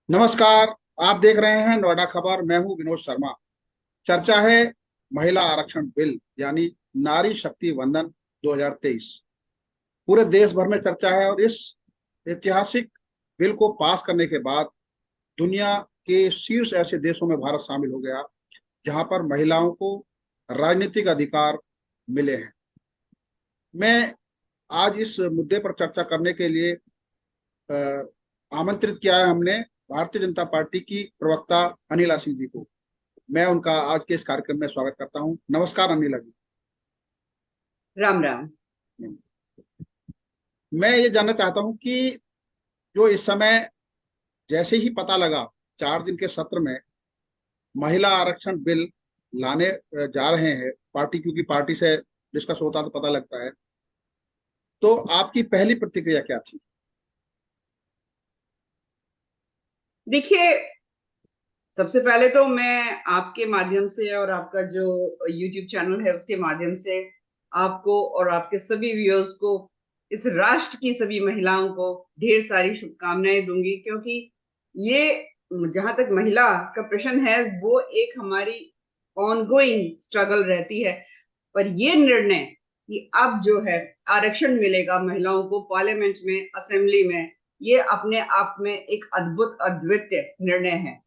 नमस्कार। आप देख रहे हैं नोएडा खबर। मैं हूं विनोद शर्मा। चर्चा है महिला आरक्षण बिल यानी नारी शक्ति वंदन 2023। पूरे देश भर में चर्चा है और इस ऐतिहासिक बिल को पास करने के बाद दुनिया के शीर्ष ऐसे देशों में भारत शामिल हो गया जहां पर महिलाओं को राजनीतिक अधिकार मिले हैं। मैं आज इस मुद्दे पर चर्चा करने के लिए अ, आमंत्रित किया है हमने भारतीय जनता पार्टी की प्रवक्ता अनिला सिंह जी को। मैं उनका आज के इस कार्यक्रम में स्वागत करता हूं। नमस्कार अनिला राम राम। जी। मैं ये जानना चाहता हूं कि जो इस समय जैसे ही पता लगा 4 दिन के सत्र में महिला आरक्षण बिल लाने जा रहे हैं पार्टी, क्योंकि पार्टी से डिस्कस होता तो पता लगता है, तो आपकी पहली प्रतिक्रिया क्या थी? देखिए, सबसे पहले तो मैं आपके माध्यम से और आपका जो YouTube चैनल है उसके माध्यम से आपको और आपके सभी व्यूअर्स को, इस राष्ट्र की सभी महिलाओं को ढेर सारी शुभकामनाएं दूंगी, क्योंकि ये जहां तक महिला का प्रश्न है वो एक हमारी ऑनगोइंग स्ट्रगल रहती है। पर ये निर्णय कि अब जो है आरक्षण मिलेगा महिलाओं को पार्लियामेंट में, असेंबली में, ये अपने आप में एक अद्भुत अद्वितीय निर्णय है।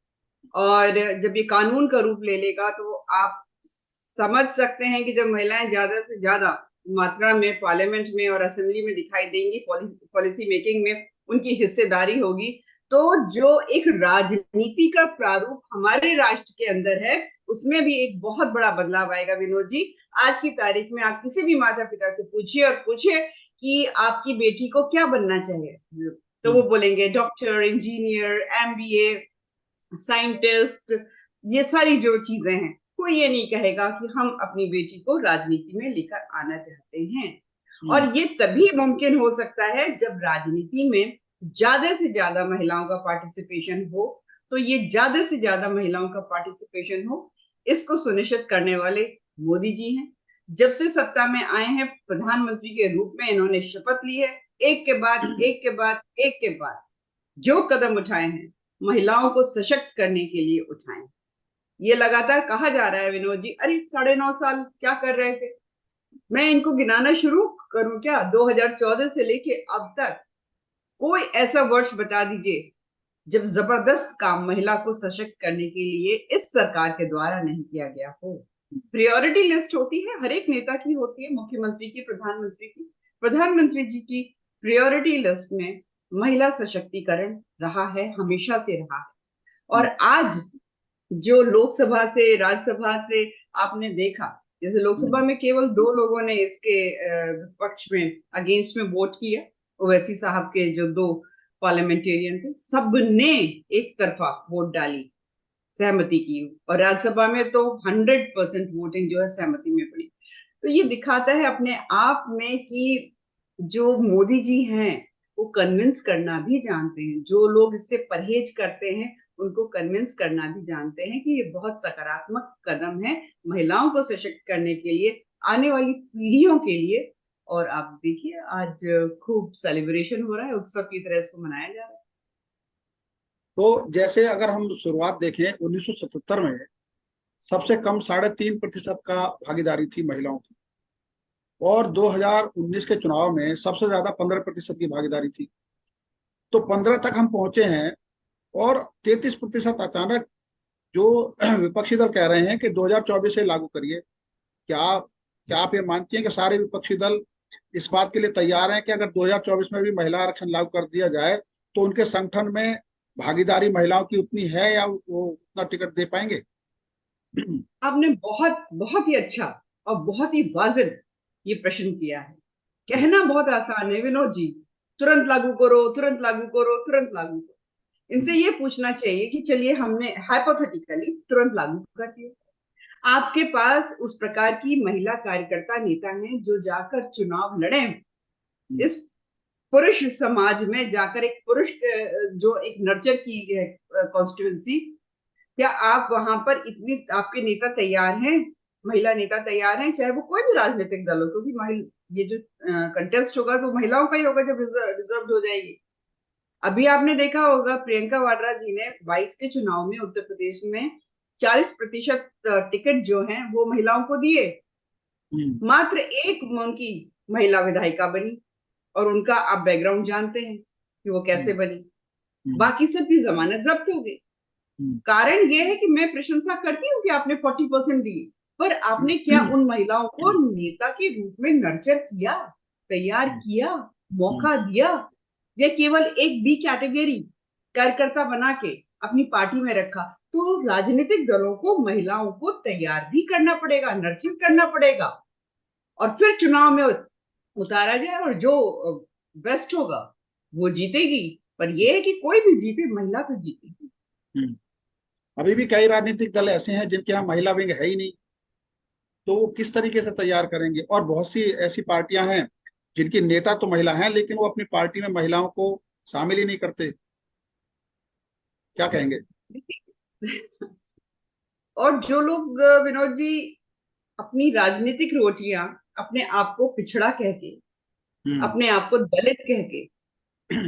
और जब ये कानून का रूप ले लेगा तो आप समझ सकते हैं कि जब महिलाएं ज्यादा से ज्यादा मात्रा में पार्लियामेंट में और असेंबली में दिखाई देंगी, पॉलिसी मेकिंग में उनकी हिस्सेदारी होगी, तो जो एक राजनीति का प्रारूप हमारे राष्ट्र के अंदर है उसमें भी एक बहुत बड़ा बदलाव आएगा। विनोद जी, आज की तारीख में आप किसी भी माता पिता से पूछिए और पूछिए कि आपकी बेटी को क्या बनना चाहिए, तो वो हम्म। बोलेंगे डॉक्टर, इंजीनियर, एमबीए, साइंटिस्ट, ये सारी जो चीजें हैं। कोई ये नहीं कहेगा कि हम अपनी बेटी को राजनीति में लेकर आना चाहते हैं। हम्म। और ये तभी मुमकिन हो सकता है जब राजनीति में ज्यादा से ज्यादा महिलाओं का पार्टिसिपेशन हो। तो ये ज्यादा से ज्यादा महिलाओं का पार्टिसिपेशन हो, इसको सुनिश्चित करने वाले मोदी जी हैं। जब से सत्ता में आए हैं प्रधानमंत्री के रूप में इन्होंने शपथ ली है, एक के बाद एक के बाद एक के बाद जो कदम उठाए हैं महिलाओं को सशक्त करने के लिए उठाए। ये लगातार कहा जा रहा है विनोद जी, अरे 9.5 साल क्या कर रहे थे। मैं इनको गिनाना शुरू करूं क्या? 2014 से लेके अब तक कोई ऐसा वर्ष बता दीजिए जब जबरदस्त काम महिला को सशक्त करने के लिए इस सरकार के द्वारा नहीं किया गया हो। प्रायोरिटी लिस्ट होती है, हर एक नेता की होती है, मुख्यमंत्री की, प्रधानमंत्री की। प्रधानमंत्री जी की प्रायोरिटी लिस्ट में महिला सशक्तिकरण रहा है, हमेशा से रहा है। और हम्म। आज जो लोकसभा से, राज्यसभा से आपने देखा, जैसे लोकसभा हम्म। में केवल 2 लोगों ने इसके पक्ष में, अगेंस्ट में वोट किया। ओवैसी साहब के जो 2 पार्लियामेंटेरियन थे, सबने एक तरफा वोट डाली, सहमति की। और राज्यसभा में तो 100% वोटिंग जो है सहमति में पड़ी। तो ये दिखाता है अपने आप में कि जो मोदी जी हैं वो कन्विंस करना भी जानते हैं, जो लोग इससे परहेज करते हैं उनको कन्विंस करना भी जानते हैं कि ये बहुत सकारात्मक कदम है महिलाओं को सशक्त करने के लिए, आने वाली पीढ़ियों के लिए। और आप देखिए आज खूब सेलिब्रेशन हो रहा है, उत्सव की तरह इसको मनाया जा रहा है। तो जैसे अगर हम शुरुआत देखें 1977 में सबसे कम 3.5% का भागीदारी थी महिलाओं की, और 2019 के चुनाव में सबसे ज्यादा 15% की भागीदारी थी। तो 15 तक हम पहुंचे हैं, और 33% अचानक जो विपक्षी दल कह रहे हैं कि 2024 से लागू करिए। क्या आप ये मानती हैं कि सारे विपक्षी दल इस बात के लिए तैयार हैं कि अगर 2024 में भी महिला आरक्षण लागू कर दिया जाए तो उनके संगठन में भागीदारी महिलाओं की उतनी है या वो उतना टिकट दे पाएंगे? आपने बहुत बहुत ही अच्छा और बहुत ही वाजिब ये प्रश्न किया है। कहना बहुत आसान है विनोद जी, तुरंत लागू करो, तुरंत लागू करो, तुरंत लागू करो। इनसे ये पूछना चाहिए कि चलिए हमने हाइपोथेटिकली तुरंत लागू कर दिया, आपके पास उस प्रकार की महिला कार्यकर्ता नेता हैं जो जाकर चुनाव लड़े, इस पुरुष समाज में जाकर, एक पुरुष जो एक नर्चर की कॉन्स्टिट्यूंसी, क्या आप वहां पर इतनी आपके नेता तैयार हैं, महिला नेता तैयार हैं, चाहे वो कोई भी राजनीतिक दल हो? क्योंकि ये जो कंटेस्ट होगा तो महिलाओं का ही होगा जब रिजर्व हो जाएगी। अभी आपने देखा होगा प्रियंका वाड्रा जी ने 22 के चुनाव में उत्तर प्रदेश में 40% टिकट जो हैं वो महिलाओं को दिए। हम्म। मात्र एक उनकी महिला विधायिका बनी, और उनका आप बैकग्राउंड जानते हैं कि वो कैसे हम्म। बनी। हम्म। बाकी सबकी जमानत जब्त हो गई। हम्म। कारण ये है कि मैं प्रशंसा करती हूँ कि आपने 40% दी, पर आपने क्या हम्म। उन महिलाओं को नेता के रूप में नर्चर किया, तैयार किया, हम्म। मौका दिया, या केवल एक बी कैटेगरी कार्यकर्ता बना के अपनी पार्टी में रखा? तो राजनीतिक दलों को महिलाओं को तैयार भी करना पड़ेगा, नर्चर करना पड़ेगा, और फिर चुनाव में उतारा जाए, और जो बेस्ट होगा वो जीतेगी। पर यह है कि कोई भी जीते, महिला तो जीतेगी। हम्म। अभी भी कई राजनीतिक दल ऐसे हैं जिनके यहाँ महिला विंग है ही नहीं, तो वो किस तरीके से तैयार करेंगे। और बहुत सी ऐसी पार्टियां हैं जिनकी नेता तो महिला हैं, लेकिन वो अपनी पार्टी में महिलाओं को शामिल ही नहीं करते। क्या कहेंगे? और जो लोग विनोद जी अपनी राजनीतिक रोटियां अपने आप को पिछड़ा कह के, हम्म। अपने आप को दलित कह के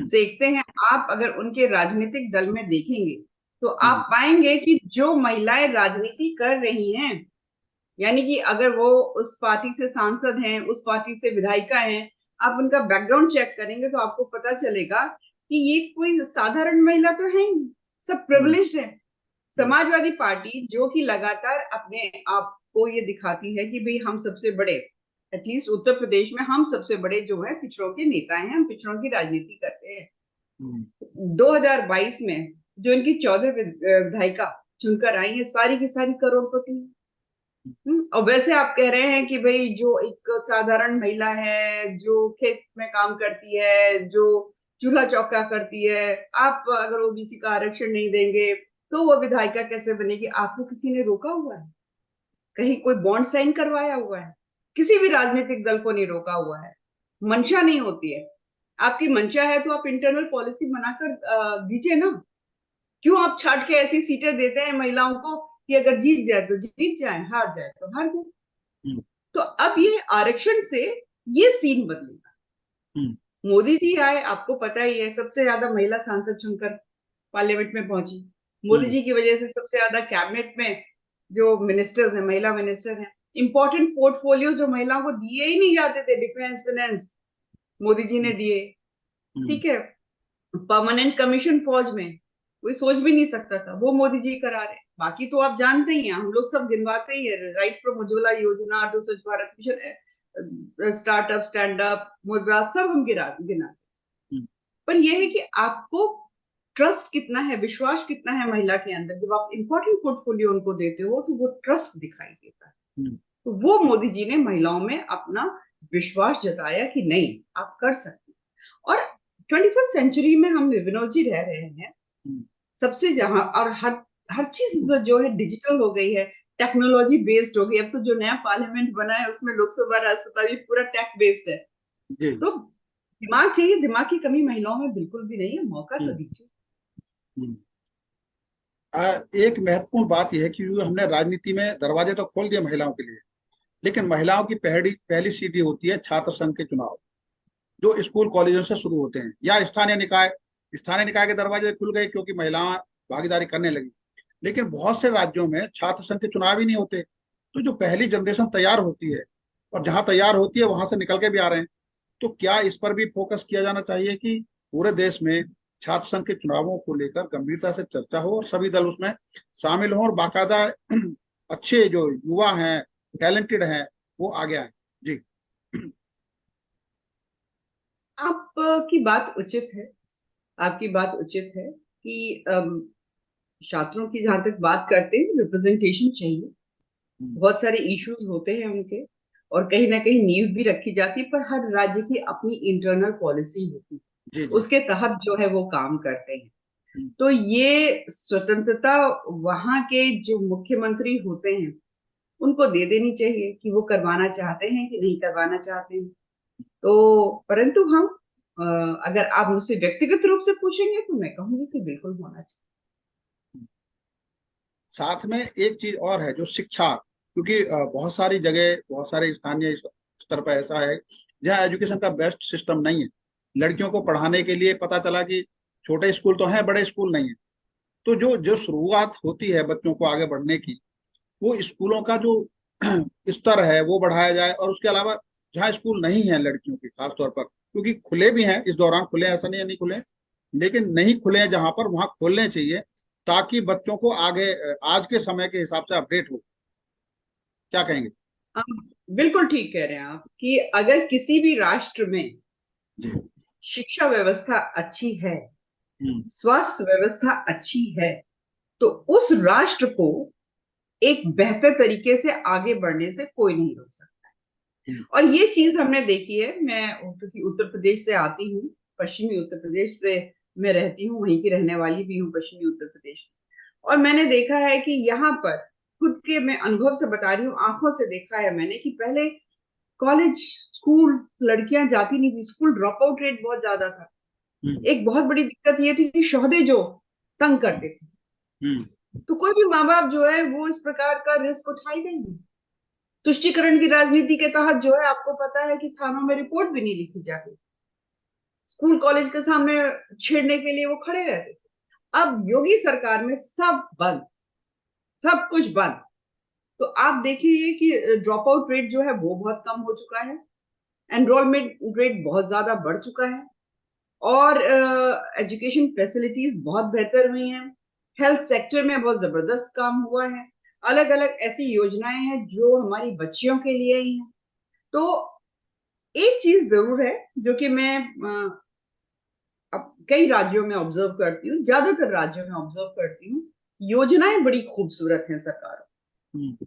सेकते हैं, आप अगर उनके राजनीतिक दल में देखेंगे तो हम्म। आप पाएंगे कि जो महिलाएं राजनीति कर रही हैं, यानी कि अगर वो उस पार्टी से सांसद हैं, उस पार्टी से विधायिका हैं, आप उनका बैकग्राउंड चेक करेंगे तो आपको पता चलेगा कि ये कोई साधारण महिला तो है ही नहीं, सब हम्म। प्रिविलेज्ड है। हम्म। समाजवादी पार्टी जो कि लगातार अपने आप को ये दिखाती है कि भाई हम सबसे बड़े, एटलीस्ट उत्तर प्रदेश में हम सबसे बड़े जो है पिछड़ों के नेता हैं, हम पिछड़ों की राजनीति करते हैं। हम्म। 2022 में जो इनकी 14 विधायिका चुनकर आई है, सारी की सारी करोड़पति हैं। और वैसे आप कह रहे हैं कि भाई जो एक साधारण महिला है, जो खेत में काम करती है, जो चूल्हा चौका करती है, आप अगर ओबीसी का आरक्षण नहीं देंगे तो वो विधायिका कैसे बनेगी? आपको किसी ने रोका हुआ है? कहीं कोई बॉन्ड साइन करवाया हुआ है? किसी भी राजनीतिक दल को नहीं रोका हुआ है। मंशा नहीं होती है। आपकी मंशा है तो आप इंटरनल पॉलिसी बनाकर दीजिए ना। क्यों आप छाट के ऐसी सीटें देते हैं महिलाओं को कि अगर जीत जाए तो जीत जाए, हार जाए तो हार जाए? हम्म। तो अब ये आरक्षण से ये सीन बदलेगा। हम्म। मोदी जी आए, आपको पता ही है, सबसे ज्यादा महिला सांसद चुनकर पार्लियामेंट में पहुंची। मोदी हम्म। जी की वजह से सबसे ज्यादा कैबिनेट में जो मिनिस्टर्स हैं, महिला मिनिस्टर हैं। इंपॉर्टेंट पोर्टफोलियो जो महिलाओं को दिए ही नहीं जाते थे, डिफेंस फाइनेंस, मोदी जी ने दिए। हम्म। ठीक है, परमानेंट कमीशन फौज में कोई सोच भी नहीं सकता था, वो मोदी जी करा रहे हैं। बाकी तो आप जानते ही हैं, हम लोग सब गिनवाते ही है, राइट फ्रॉम उज्ज्वला योजना टू स्वच्छ Bharat mission, startup, stand up, मुद्रा, सब हम गिना। हम्म। पर यह है कि आपको ट्रस्ट कितना है, विश्वास कितना है महिला के अंदर। जब आप इंपॉर्टेंट पोर्टफोलियो उनको देते हो तो वो ट्रस्ट दिखाई देता है। हम्म। तो वो मोदी जी ने महिलाओं में अपना विश्वास जताया कि नहीं, आप कर सकते हैं। और 21st सेंचुरी में हम विनोद जी रह रहे हैं, हम्म। सबसे जहां, और हर हर चीज जो है डिजिटल हो गई है, टेक्नोलॉजी बेस्ड हो गई। अब तो जो नया पार्लियामेंट बना है उसमें लोकसभा राज्यसभा भी पूरा टेक बेस्ड है। जी। तो दिमाग चाहिए, दिमाग की कमी महिलाओं में बिल्कुल भी नहीं है, मौका तो हम्म। दीजिए। हम्म। एक महत्वपूर्ण बात यह है कि जो हमने राजनीति में दरवाजे तो खोल दिए महिलाओं के लिए, लेकिन महिलाओं की पहली पहली सीढ़ी होती है छात्र संघ के चुनाव, जो स्कूल कॉलेजों से शुरू होते हैं, या स्थानीय निकाय के दरवाजे खुल गए क्योंकि महिलाएं भागीदारी करने लगी। लेकिन बहुत से राज्यों में छात्र संघ के चुनाव ही नहीं होते। तो जो पहली जनरेशन तैयार होती है, और जहां तैयार होती है वहां से निकल के भी आ रहे हैं। तो क्या इस पर भी फोकस किया जाना चाहिए कि पूरे देश में छात्र संघ के चुनावों को लेकर गंभीरता से चर्चा हो और सभी दल उसमें शामिल हों, और बाकायदा अच्छे जो युवा हैं, टैलेंटेड हैं, वो आगे आए। जी। आपकी बात उचित है। आपकी बात उचित है कि छात्रों की जहां तक बात करते हैं, रिप्रेजेंटेशन चाहिए। बहुत सारे इश्यूज होते हैं उनके, और कहीं ना कहीं नींव भी रखी जाती है, पर हर राज्य की अपनी इंटरनल पॉलिसी होती है, जी। जी। उसके तहत जो है वो काम करते हैं। हम्म। तो ये स्वतंत्रता वहां के जो मुख्यमंत्री होते हैं उनको दे देनी चाहिए कि वो करवाना चाहते हैं कि नहीं करवाना चाहते हैं। तो परंतु हम, अगर आप मुझसे व्यक्तिगत रूप से पूछेंगे तो मैं कहूंगी कि बिल्कुल होना चाहिए। साथ में एक चीज और है, जो शिक्षा, क्योंकि बहुत सारी जगह, बहुत सारे स्थानीय स्तर पर ऐसा है जहाँ एजुकेशन का बेस्ट सिस्टम नहीं है। लड़कियों को पढ़ाने के लिए पता चला कि छोटे स्कूल तो हैं, बड़े स्कूल नहीं है। तो जो जो शुरुआत होती है बच्चों को आगे बढ़ने की, वो स्कूलों का जो स्तर है वो बढ़ाया जाए। और उसके अलावा जहाँ स्कूल नहीं है लड़कियों के खास तौर पर, क्योंकि खुले भी हैं इस दौरान, खुले ऐसा नहीं है नहीं खुले, लेकिन नहीं खुले हैं जहां पर, वहां खोलने चाहिए, ताकि बच्चों को आगे आज के समय के हिसाब से अपडेट हो। क्या कहेंगे? आप बिल्कुल ठीक कह रहे हैं आप कि अगर किसी भी राष्ट्र में जी। शिक्षा व्यवस्था अच्छी है, हम्म। स्वास्थ्य व्यवस्था अच्छी है, तो उस राष्ट्र को एक बेहतर तरीके से आगे बढ़ने से कोई नहीं रोक सकता। हम्म। और ये चीज हमने देखी है। मैं क्योंकि उत्तर प्रदेश से आती हूँ, पश्चिमी उत्तर प्रदेश से मैं रहती हूँ, वहीं की रहने वाली भी हूँ, पश्चिमी उत्तर प्रदेश। और मैंने देखा है कि यहाँ पर, खुद के मैं अनुभव से बता रही हूँ, आंखों से देखा है मैंने कि पहले कॉलेज, स्कूल लड़कियां जाती नहीं थी, स्कूल ड्रॉप आउट रेट बहुत ज्यादा था। हम्म। एक बहुत बड़ी दिक्कत ये थी कि शोहदे जो तंग करते थे। हम्म। तो कोई भी माँ बाप जो है वो इस प्रकार का रिस्क उठाई देंगे। तुष्टीकरण की राजनीति के तहत जो है, आपको पता है कि थानों में रिपोर्ट भी नहीं लिखी जाती, स्कूल कॉलेज के सामने छेड़ने के लिए वो खड़े रहते थे। अब योगी सरकार में सब बंद, सब कुछ बंद। तो आप देखिए कि ड्रॉप आउट रेट जो है वो बहुत कम हो चुका है, एनरोलमेंट रेट बहुत ज्यादा बढ़ चुका है, और एजुकेशन फैसिलिटीज बहुत बेहतर हुई हैं। हेल्थ सेक्टर में बहुत जबरदस्त काम हुआ है। अलग अलग ऐसी योजनाएं हैं जो हमारी बच्चियों के लिए ही हैं। तो एक चीज जरूर है जो कि मैं अब कई राज्यों में ऑब्जर्व करती हूँ, ज्यादातर राज्यों में ऑब्जर्व करती हूँ, योजनाएं बड़ी खूबसूरत हैं सरकार, हम्म।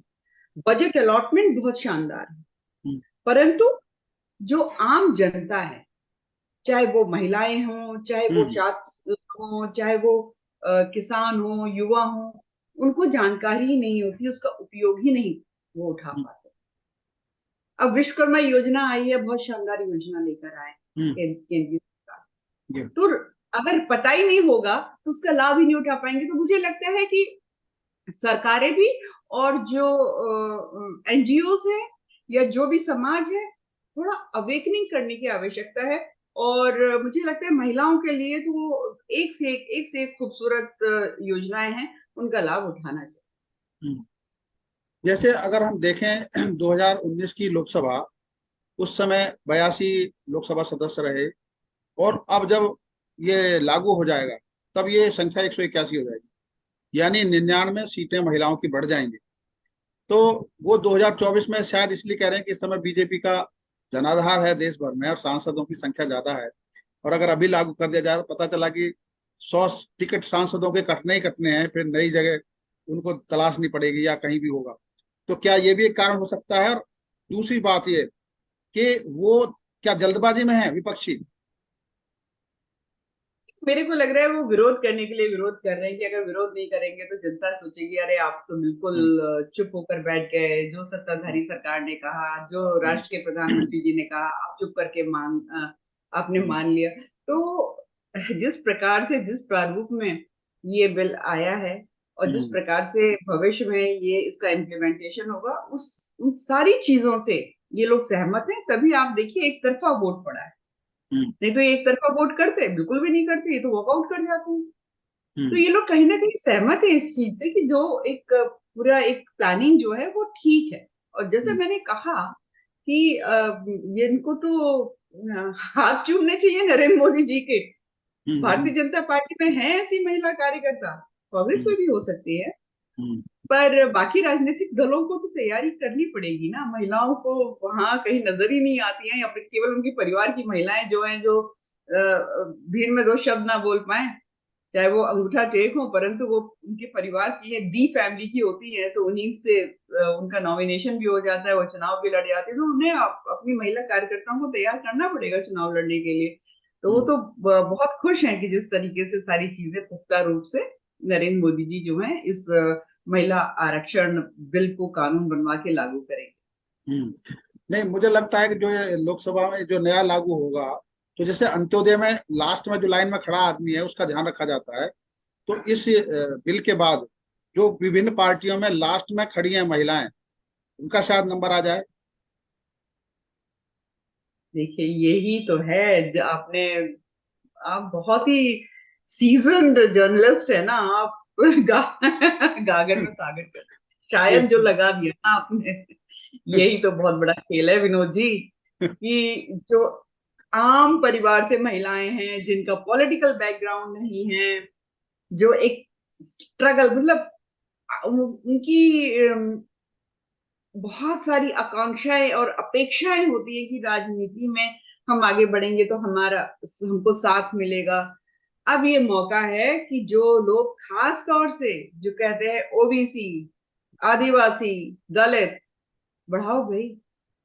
बजट अलॉटमेंट बहुत शानदार है, हम्म। परंतु जो आम जनता है, चाहे वो महिलाएं हों, चाहे वो हम्म। छात्र हों, चाहे वो किसान हो, युवा हो, उनको जानकारी ही नहीं होती, उसका उपयोग ही नहीं वो उठा हम्म। पाते। अब विश्वकर्मा योजना आई है, बहुत शानदार योजना लेकर आए हम्म। केंद्रीय सरकार। जी। तो अगर पता ही नहीं होगा तो उसका लाभ ही नहीं उठा पाएंगे। तो मुझे लगता है कि सरकारें भी, और जो एनजीओ है, या जो भी समाज है, थोड़ा अवेकनिंग करने की आवश्यकता है। और मुझे लगता है महिलाओं के लिए तो एक से एक खूबसूरत योजनाएं हैं, उनका लाभ उठाना चाहिए। हम्म। जैसे अगर हम देखें 2019 की लोकसभा, उस समय 82 लोकसभा सदस्य रहे, और अब जब ये लागू हो जाएगा तब ये संख्या 181 हो जाएगी, यानी 99 सीटें महिलाओं की बढ़ जाएंगी। तो वो 2024 में शायद इसलिए कह रहे हैं कि इस समय बीजेपी का जनाधार है देश भर में और सांसदों की संख्या ज्यादा है। और अगर अभी लागू कर दिया जाए तो पता चला कि 100 टिकट सांसदों के कटने ही कटने हैं, फिर नई जगह उनको तलाशनी पड़ेगी या कहीं भी होगा। तो क्या ये भी एक कारण हो सकता है? और दूसरी बात ये कि वो क्या जल्दबाजी में है विपक्षी? मेरे को लग रहा है वो विरोध करने के लिए विरोध कर रहे हैं कि अगर विरोध नहीं करेंगे तो जनता सोचेगी अरे आप तो बिल्कुल हम्म। चुप होकर बैठ गए, जो सत्ताधारी सरकार ने कहा, जो हम्म। राष्ट्र के प्रधानमंत्री जी ने कहा, आप चुप करके आपने हम्म। मान लिया। तो जिस प्रकार से, जिस प्रारूप में ये बिल आया है, और जिस हम्म। प्रकार से भविष्य में ये इसका इम्प्लीमेंटेशन होगा, उस उन सारी चीजों से ये लोग सहमत हैं, तभी आप देखिए एक तरफा वोट पड़ा है। हम्म। नहीं तो ये एक तरफा वोट करते, बिल्कुल भी नहीं करते, ये तो वॉकआउट कर जाते हैं। तो हम्म। ये लोग कहीं ना कहीं सहमत है इस चीज से कि जो एक पूरा एक प्लानिंग जो है वो ठीक है। और जैसे हम्म। मैंने कहा कि ये इनको तो हाथ चूमने चाहिए नरेंद्र मोदी जी के। हम्म। भारतीय जनता पार्टी में है ऐसी महिला कार्यकर्ता, कांग्रेस हम्म। में भी हो सकती है, हम्म। पर बाकी राजनीतिक दलों को तो तैयारी करनी पड़ेगी ना। महिलाओं को वहां कहीं नजर ही नहीं आती हैं, या फिर केवल उनके परिवार की महिलाएं जो हैं, जो भीड़ में दो शब्द ना बोल पाए, चाहे वो अंगूठा टेक हो, परंतु वो उनके परिवार की है, दी फैमिली की होती है, तो उन्हीं से उनका नॉमिनेशन भी हो जाता है, वो चुनाव भी लड़ जाते हैं। तो उन्हें अपनी महिला कार्यकर्ताओं को तैयार करना पड़ेगा चुनाव लड़ने के लिए। तो वो हम्म। तो बहुत खुश हैं कि जिस तरीके से सारी चीजें पुख्ता रूप से नरेंद्र मोदी जी जो हैं इस महिला आरक्षण बिल को कानून बनवा के लागू करेंगे। हम्म। नहीं, मुझे लगता है कि जो ये लोकसभा में जो नया लागू होगा, तो जैसे अंत्योदय में लास्ट में जो लाइन में खड़ा आदमी है उसका ध्यान रखा जाता है, तो इस बिल के बाद जो विभिन्न पार्टियों में लास्ट में खड़ी हैं महिलाएं, उनका शायद नंबर आ जाए। देखिए यही तो है, आपने, आप बहुत ही सीजन्ड जर्नलिस्ट है ना आप। गागर में सागर कर जी शायद जो लगा दिया ना आपने, यही तो बहुत बड़ा खेल है विनोद जी, कि जो आम परिवार से महिलाएं हैं, जिनका पॉलिटिकल बैकग्राउंड नहीं है, जो एक स्ट्रगल, मतलब उनकी बहुत सारी आकांक्षाएं और अपेक्षाएं होती है कि राजनीति में हम आगे बढ़ेंगे तो हमारा हमको साथ मिलेगा। अब ये मौका है कि जो लोग खास तौर से जो कहते हैं ओबीसी, आदिवासी, दलित, बढ़ाओ भाई,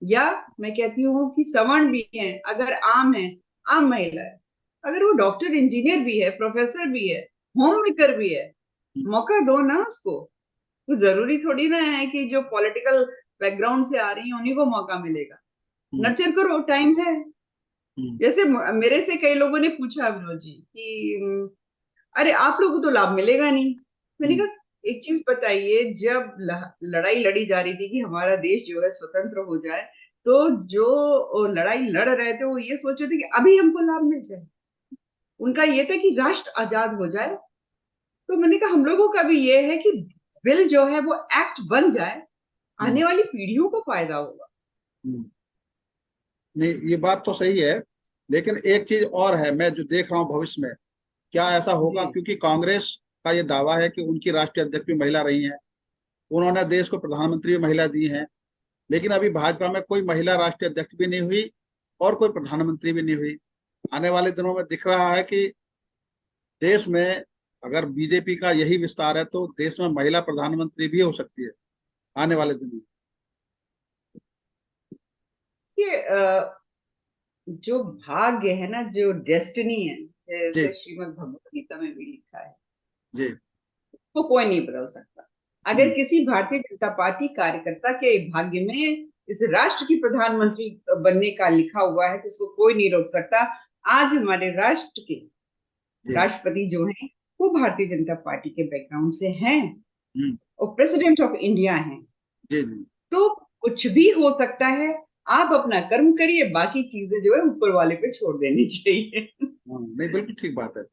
या मैं कहती हूँ कि सवर्ण भी हैं, अगर आम है, आम महिला है, अगर वो डॉक्टर इंजीनियर भी है, प्रोफेसर भी है, होम मेकर भी है, मौका दो ना उसको। तो जरूरी थोड़ी ना है कि जो पॉलिटिकल बैकग्राउंड से आ रही है उन्हीं को मौका मिलेगा। हम्म, नर्चर करो, टाइम है। हम्म, जैसे मेरे से कई लोगों ने पूछा विनोद जी कि अरे आप लोगों को तो लाभ मिलेगा नहीं। मैंने हम्म, कहा एक चीज बताइए, जब लड़ाई लड़ी जा रही थी कि हमारा देश जो है स्वतंत्र हो जाए, तो जो लड़ाई लड़ रहे थे वो ये सोच रहे थे कि अभी हमको लाभ मिल जाए। उनका ये था कि राष्ट्र आजाद हो जाए। तो मैंने कहा हम लोगों का भी ये है कि बिल जो है वो एक्ट बन जाए, हम्म, आने वाली पीढ़ियों को फायदा होगा। हम्म। नहीं, ये बात तो सही है, लेकिन एक चीज और है, मैं जो देख रहा हूँ भविष्य में क्या ऐसा होगा, जी क्योंकि कांग्रेस का ये दावा है कि उनकी राष्ट्रीय अध्यक्ष भी महिला रही हैं, उन्होंने देश को प्रधानमंत्री भी महिला दी हैं, लेकिन अभी भाजपा में कोई महिला राष्ट्रीय अध्यक्ष भी नहीं हुई और कोई प्रधानमंत्री भी नहीं हुई। आने वाले दिनों में दिख रहा है कि देश में अगर बीजेपी का यही विस्तार है तो देश में महिला प्रधानमंत्री भी हो सकती है आने वाले दिनों में। ये जो भाग्य है ना, जो डेस्टिनी है, जी जैसे श्रीमद् भगवत गीता में भी लिखा है, जी। वो कोई नहीं बदल सकता। अगर हम्म, किसी भारतीय जनता पार्टी कार्यकर्ता के भाग्य में इस राष्ट्र की प्रधानमंत्री बनने का लिखा हुआ है तो उसको कोई नहीं रोक सकता। आज हमारे राष्ट्र के जी। राष्ट्रपति जो हैं वो भारतीय जनता पार्टी के बैकग्राउंड से हैं हम्म, और प्रेसिडेंट ऑफ इंडिया हैं। जी जी। तो कुछ भी हो सकता है। आप अपना कर्म करिए, बाकी चीजें जो है ऊपर वाले पे छोड़ देनी चाहिए। हाँ, नहीं बिल्कुल ठीक बात है।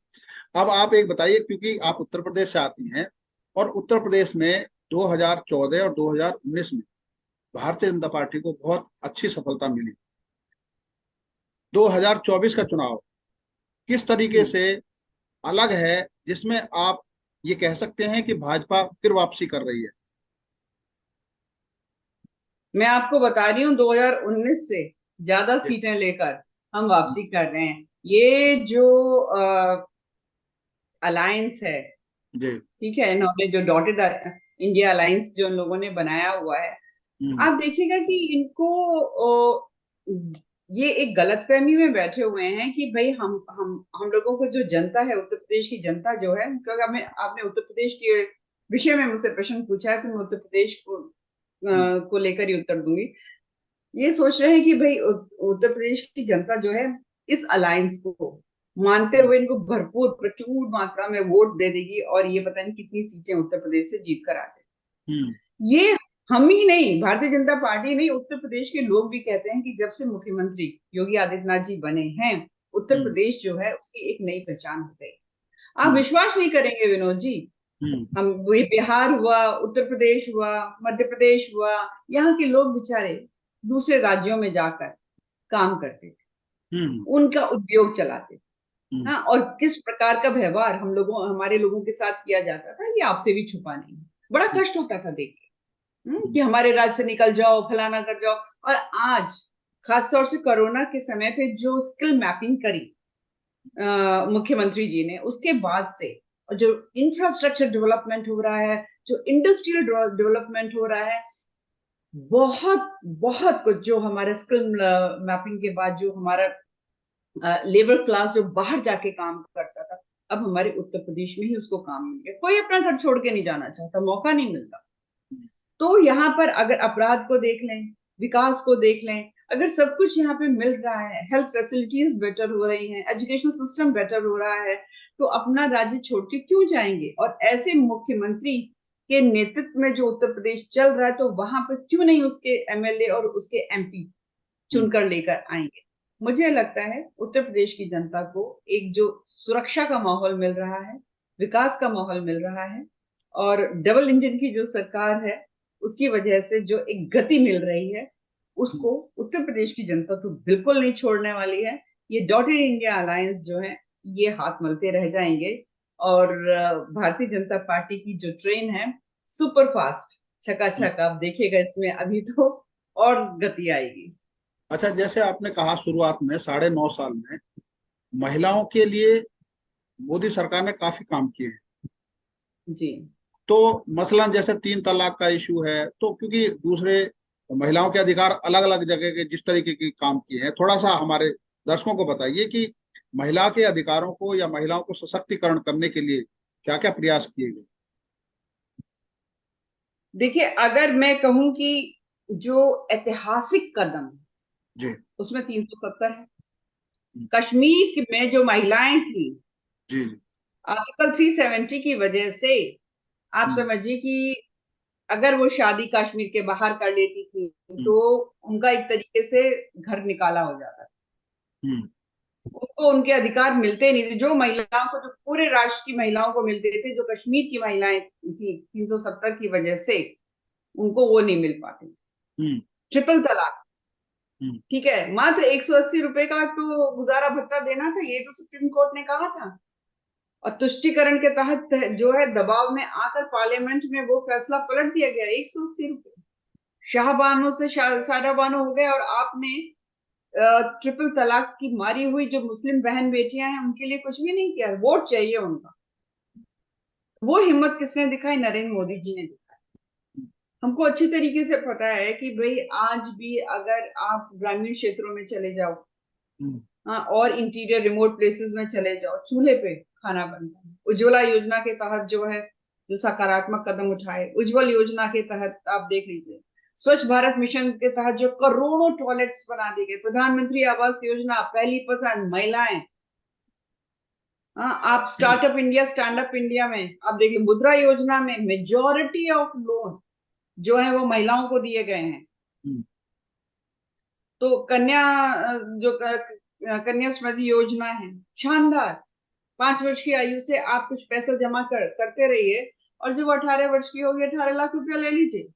अब आप एक बताइए, क्योंकि आप उत्तर प्रदेश से आती हैं और उत्तर प्रदेश में 2014 और 2019 में भारतीय जनता पार्टी को बहुत अच्छी सफलता मिली। 2024 का चुनाव किस तरीके जी, से अलग है, जिसमें आप ये कह सकते हैं कि भाजपा फिर वापसी कर रही है? मैं आपको बता रही हूँ 2019 से ज्यादा जी सीटें लेकर हम वापसी कर रहे हैं। ये जो अलायंस है, जी। ठीक है, इन्होंने जो डॉटेड इंडिया अलायंस जो इन लोगों ने बनाया हुआ है, हम्म, आप देखिएगा कि इनको ये एक गलतफहमी में बैठे हुए हैं कि भाई हम लोगों को जो जनता है, उत्तर प्रदेश की जनता जो है, क्योंकि आपने उत्तर प्रदेश के विषय में मुझसे प्रश्न पूछा है तो मैं उत्तर प्रदेश हम्म, को लेकर ही उत्तर दूंगी। ये सोच रहे हैं कि भाई उत्तर प्रदेश की जनता जो है इस अलायंस को मानते हम्म, हुए इनको भरपूर प्रचुर मात्रा में वोट दे देगी और ये पता नहीं कितनी सीटें उत्तर प्रदेश से जीत कर आ जाए। हम्म, ये हम ही नहीं, भारतीय जनता पार्टी नहीं, उत्तर प्रदेश के लोग भी कहते हैं कि जब से मुख्यमंत्री योगी आदित्यनाथ जी बने हैं, उत्तर हम्म, प्रदेश जो है उसकी एक नई पहचान हो गई। आप हम्म, विश्वास नहीं करेंगे विनोद जी, हम्म, हम वही बिहार हुआ, उत्तर प्रदेश हुआ, मध्य प्रदेश हुआ, यहाँ के लोग बेचारे दूसरे राज्यों में जाकर काम करते थे, हम्म, उनका उद्योग चलाते थे। हम्म, हाँ, और किस प्रकार का व्यवहार हमारे लोगों के साथ किया जाता था ये आपसे भी छुपा नहीं है। बड़ा कष्ट होता था देख के, हम्म, कि हमारे राज्य से निकल जाओ, फलाना कर जाओ। और आज खासतौर से कोरोना के समय पे जो स्किल मैपिंग करी मुख्यमंत्री जी ने, उसके बाद से और जो इंफ्रास्ट्रक्चर डेवलपमेंट हो रहा है, जो इंडस्ट्रियल डेवलपमेंट हो रहा है, बहुत बहुत कुछ जो हमारे स्किल मैपिंग के बाद जो हमारा लेबर क्लास जो बाहर जाके काम करता था, अब हमारे उत्तर प्रदेश में ही उसको काम मिल गया। कोई अपना घर छोड़ के नहीं जाना चाहता, मौका नहीं मिलता। तो यहाँ पर अगर अपराध को देख लें, विकास को देख लें, अगर सब कुछ यहाँ पे मिल रहा है, हेल्थ फैसिलिटीज बेटर हो रही हैं, एजुकेशन सिस्टम बेटर हो रहा है, तो अपना राज्य छोड़ के क्यों जाएंगे? और ऐसे मुख्यमंत्री के नेतृत्व में जो उत्तर प्रदेश चल रहा है, तो वहां पर क्यों नहीं उसके एमएलए और उसके एमपी हम्म, चुनकर लेकर आएंगे? मुझे लगता है उत्तर प्रदेश की जनता को एक जो सुरक्षा का माहौल मिल रहा है, विकास का माहौल मिल रहा है, और डबल इंजन की जो सरकार है उसकी वजह से जो एक गति मिल रही है, उसको उत्तर प्रदेश की जनता तो बिल्कुल नहीं छोड़ने वाली है। ये डॉटेड इंडिया अलायंस जो है, ये हाथ मलते रह जाएंगे। और भारतीय जनता पार्टी की जो ट्रेन है, सुपर फास्ट छकाछक, आप देखिएगा इसमें अभी तो और गति आएगी। अच्छा, जैसे आपने कहा शुरुआत में 9.5 साल में महिलाओं के लिए मोदी सरकार ने काफी काम किए हैं। जी। तो मसलन जैसे 3 तलाक का इशू है, तो क्योंकि दूसरे महिलाओं के अधिकार अलग अलग जगह के जिस तरीके की काम किए हैं, थोड़ा सा हमारे दर्शकों को बताइए कि महिला के अधिकारों को या महिलाओं को सशक्तिकरण करने के लिए क्या क्या प्रयास किए गए। देखिए, अगर मैं कहूं कि जो ऐतिहासिक कदम, जी उसमें 370 है। जी कश्मीर में जो महिलाएं थी, जी। आर्टिकल 370 की वजह से आप हम्म, समझिए कि अगर वो शादी कश्मीर के बाहर कर लेती थी हम्म, तो उनका एक तरीके से घर निकाला हो जाता था। हम्म, उनको उनके अधिकार मिलते नहीं थे, जो महिलाओं को, जो पूरे राष्ट्र की महिलाओं को मिलते थे, जो कश्मीर की महिलाएं थी 370 की वजह से उनको वो नहीं मिल पाते। हम्म, ट्रिपल तलाक, हम्म, ठीक है, मात्र 180 रुपए का तो गुजारा भत्ता देना था, ये तो सुप्रीम कोर्ट ने कहा था। और तुष्टिकरण के तहत जो है दबाव में आकर पार्लियामेंट में वो फैसला पलट दिया गया। 180 रुपए शाहबानों से साराबानो हो गए। और आपने ट्रिपल तलाक की मारी हुई जो मुस्लिम बहन बेटियां हैं उनके लिए कुछ भी नहीं किया। वोट चाहिए उनका, वो हिम्मत किसने दिखाई? नरेंद्र मोदी जी ने दिखाई। हमको अच्छी तरीके से पता है कि भाई आज भी अगर आप ग्रामीण क्षेत्रों में चले जाओ, हम्म, हाँ, और इंटीरियर रिमोट प्लेसेस में चले जाओ, चूल्हे पे खाना बनता है। उज्ज्वला योजना के तहत जो है, जो सकारात्मक कदम उठाए, उज्ज्वल योजना के तहत आप देख लीजिए, स्वच्छ भारत मिशन के तहत जो करोड़ों टॉयलेट्स बना दिए गए, प्रधानमंत्री आवास योजना, पहली पसंद महिलाएं, हाँ, आप startup India, stand up India में आप देख लीजिए, मुद्रा योजना में मेजोरिटी ऑफ लोन जो है वो महिलाओं को दिए गए हैं। हम्म, तो कन्या कन्या समृद्धि योजना है, शानदार। 5 वर्ष की आयु से आप कुछ पैसा जमा करते रहिए, और जब 18 वर्ष की होगी, 18 लाख रुपया ले लीजिए।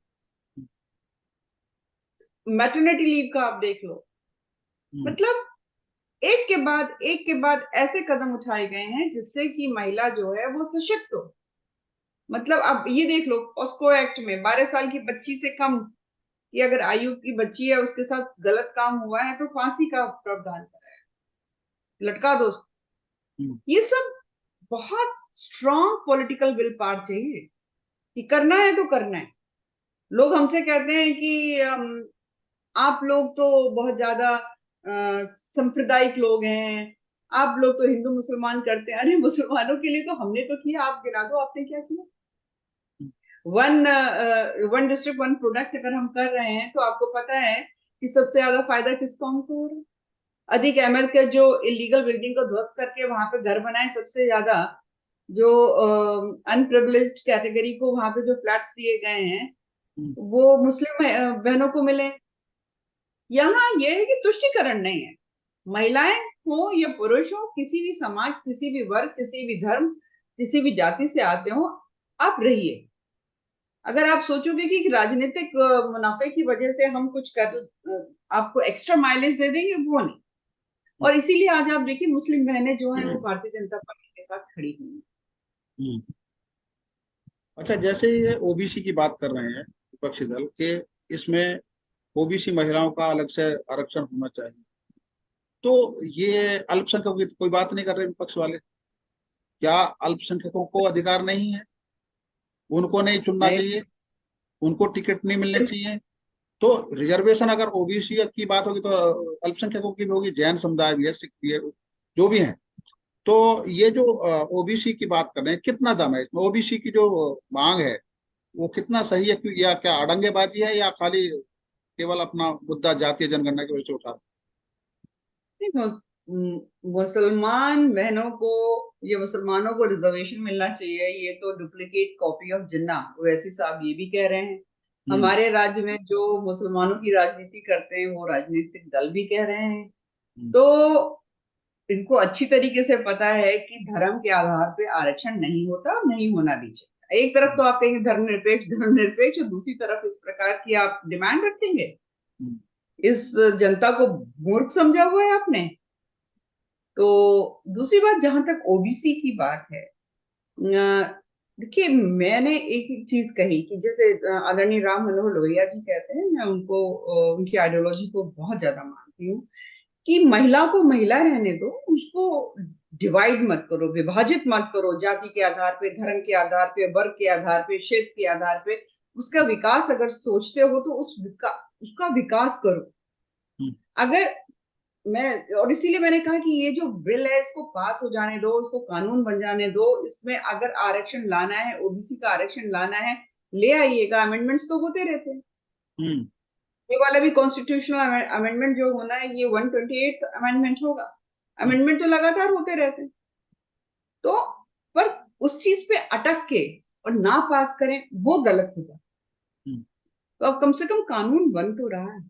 मैटरनिटी लीव का आप देख लो। हम्म, मतलब एक के बाद ऐसे कदम उठाए गए हैं जिससे कि महिला जो है वो सशक्त हो। मतलब अब ये देख लो, पॉस्को एक्ट में 12 साल की बच्ची से कम की अगर आयु की बच्ची है, उसके साथ गलत काम हुआ है तो फांसी का प्रावधान करा है, लटका दो उसको। हम्म, ये सब बहुत स्ट्रांग पॉलिटिकल विल पावर चाहिए कि करना है तो करना है। लोग हमसे कहते हैं कि आप लोग तो बहुत ज्यादा सांप्रदायिक लोग हैं, आप लोग तो हिंदू मुसलमान करते हैं। अरे मुसलमानों के लिए तो हमने तो किया, आप गिना दो आपने क्या किया। One one district one product अगर हम कर रहे हैं तो आपको पता है कि सबसे ज्यादा फायदा किसको हमको हो रहा है? अधिक एमएल के जो इलीगल बिल्डिंग को ध्वस्त करके वहां पे घर बनाए, सबसे ज्यादा जो अनप्रिविलेज्ड कैटेगरी को वहां पे जो फ्लैट्स दिए गए हैं, हम्म, वो मुस्लिम बहनों को मिले। यहाँ ये है कि तुष्टिकरण नहीं है। महिलाएं हो या पुरुष हो, किसी भी समाज, किसी भी वर्ग, किसी भी धर्म, किसी भी जाति से आते हो, आप रहिए। अगर आप सोचोगे कि राजनीतिक मुनाफे की वजह से हम कुछ कर आपको एक्स्ट्रा माइलेज दे देंगे, वो नहीं। और इसीलिए आज आप देखिए मुस्लिम बहनें जो हैं वो भारतीय जनता पार्टी के साथ खड़ी हुई हैं। हम्म। अच्छा, जैसे ये ओबीसी की बात कर रहे हैं विपक्षी दल के, इसमें ओबीसी महिलाओं का अलग से आरक्षण होना चाहिए, तो ये अल्पसंख्यकों की तो कोई बात नहीं कर रहे विपक्ष वाले। क्या अल्पसंख्यकों को अधिकार नहीं है? उनको नहीं चुनना नहीं, चाहिए? उनको टिकट नहीं मिलने चाहिए? तो रिजर्वेशन अगर ओबीसी की बात होगी तो अल्पसंख्यकों की भी होगी, जैन समुदाय भी है, सिख भी है, जो भी है। तो ये जो ओबीसी की बात कर रहे हैं, कितना दम है इसमें? ओबीसी की जो मांग है वो कितना सही है, या क्या अड़ंगेबाजी है, या खाली केवल अपना मुद्दा जातीय जनगणना की वजह से उठा? नहीं, मुसलमान बहनों को या मुसलमानों को रिजर्वेशन मिलना चाहिए, ये तो डुप्लीकेट कॉपी ऑफ जिन्ना वैसी साहब ये भी कह रहे हैं। हम्म, हमारे राज्य में जो मुसलमानों की राजनीति करते हैं वो राजनीतिक दल भी कह रहे हैं। तो इनको अच्छी तरीके से पता है कि धर्म के आधार पे आरक्षण नहीं होता और नहीं होना भी चाहिए। एक तरफ तो आप कहेंगे धर्मनिरपेक्ष, और दूसरी तरफ इस प्रकार की आप डिमांड रखेंगे। इस जनता को मूर्ख समझा हुआ है आपने। तो दूसरी बात, जहां तक ओबीसी की बात है, देखिए मैंने एक चीज कही कि जैसे आदरणीय राम मनोहर लोहिया जी कहते हैं, मैं उनको उनकी आइडियोलॉजी को बहुत ज्यादा मानती हूँ कि महिला को महिला रहने दो, उसको डिवाइड मत करो, विभाजित मत करो, जाति के आधार पे, धर्म के आधार पे, वर्ग के आधार पे, क्षेत्र के आधार पे। उसका विकास अगर सोचते हो तो उसका विकास करो। अगर मैं और इसीलिए मैंने कहा कि ये जो बिल है इसको पास हो जाने दो, इसको कानून बन जाने दो। इसमें अगर आरक्षण लाना है, ओबीसी का आरक्षण लाना है, ले आइएगा। अमेंडमेंट्स तो होते रहते हैं। ये वाला भी कॉन्स्टिट्यूशनल अमेंडमेंट जो होना है, ये 128 अमेंडमेंट होगा। अमेंडमेंट तो लगातार होते रहते हैं। तो पर उस चीज पे अटक के और ना पास करें, वो गलत होगा। तो अब कम से कम कानून बन तो रहा है।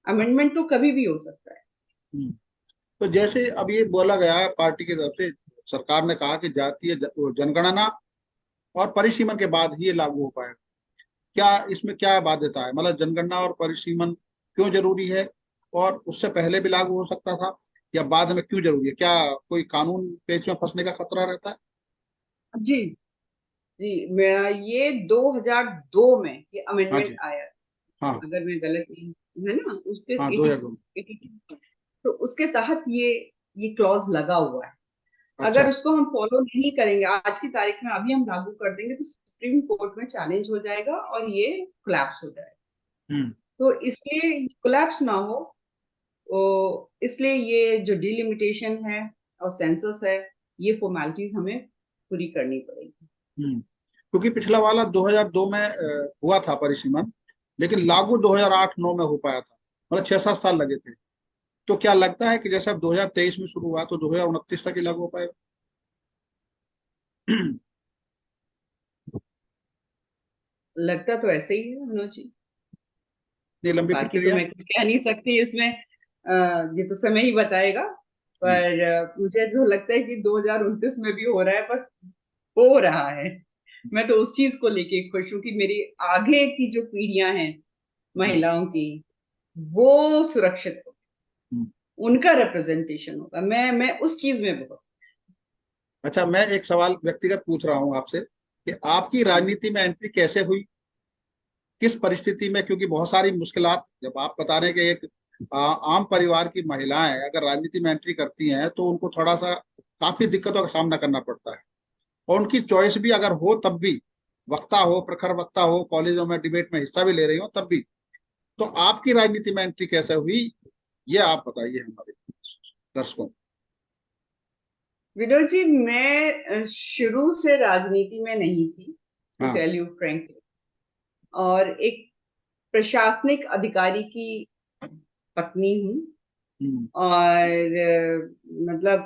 अमेंडमेंट तो कभी भी हो सकता है। तो जैसे अब ये बोला गया है पार्टी की तरफ से, सरकार ने कहा कि जातीय जनगणना और परिसीमन के बाद ही ये लागू हो पाएगा। क्या इसमें क्या बाध्यता है? मतलब जनगणना और परिसीमन क्यों जरूरी है, और उससे पहले भी लागू हो सकता था, या बाद में क्यों जरूरी है? क्या कोई कानून पेच में फंसने का खतरा रहता है? जी जी, मैं ये 2002 में ये हाँ अमेंडमेंट जी। आया, हाँ। अगर मैं गलत नहीं हूँ, है ना, उसके हाँ, 2002। 82। तो उसके तहत ये क्लॉज लगा हुआ है। अच्छा। अगर उसको हम फॉलो नहीं करेंगे आज की तारीख में, अभी हम लागू कर देंगे, तो सुप्रीम कोर्ट में चैलेंज हो जाएगा और ये कोलैप्स हो जाएगा। हम्म। तो इसलिए कोलैप्स ना हो, इसलिए ये जो डिलिमिटेशन है और सेंसस है, ये फॉर्मेलिटीज हमें पूरी करनी पड़ेगी। क्योंकि पिछला वाला 2002 में हुआ था परिसीमन, लेकिन लागू 2008-9 में हो पाया था। मतलब 6-7 साल लगे थे। तो क्या लगता है कि जैसे अब 2023 में शुरू हुआ तो 2029 तक ही लागू हो पाएगा? लगता तो ऐसे ही है मनोज जी। ये लंबी बाकी तो प्रक्रिया। मैं कुछ कह नहीं सकती इसमें, ये तो समय ही बताएगा। हम्म। पर मुझे जो लगता है कि 2029 में भी हो रहा है, पर हो रहा है। मैं तो उस चीज को लेके खुश हूँ कि मेरी आगे की जो पीढ़ियां हैं हम्म। महिलाओं की, वो सुरक्षित हो, हम्म। उनका रिप्रेजेंटेशन होगा। मैं उस चीज में बहुत। अच्छा, मैं एक सवाल व्यक्तिगत पूछ रहा हूँ आपसे कि आपकी राजनीति में एंट्री कैसे हुई, किस परिस्थिति में? क्योंकि बहुत सारी मुश्किलात, जब आप बता रहे हैं कि एक आम परिवार की महिलाएं अगर राजनीति में एंट्री करती हैं तो उनको थोड़ा सा काफी दिक्कतों का सामना करना पड़ता है, और उनकी चॉइस भी अगर हो तब भी, वक्ता हो, प्रखर वक्ता हो, कॉलेजों में डिबेट में हिस्सा भी ले रही हो तब भी, तो आपकी राजनीति में एंट्री कैसे हुई, ये आप बताइए हमारे दर्शकों को। विनोद जी, मैं शुरू से राजनीति में नहीं थी, टू हाँ। Tell you frankly. और एक प्रशासनिक अधिकारी की पत्नी हूँ। हम्म। और मतलब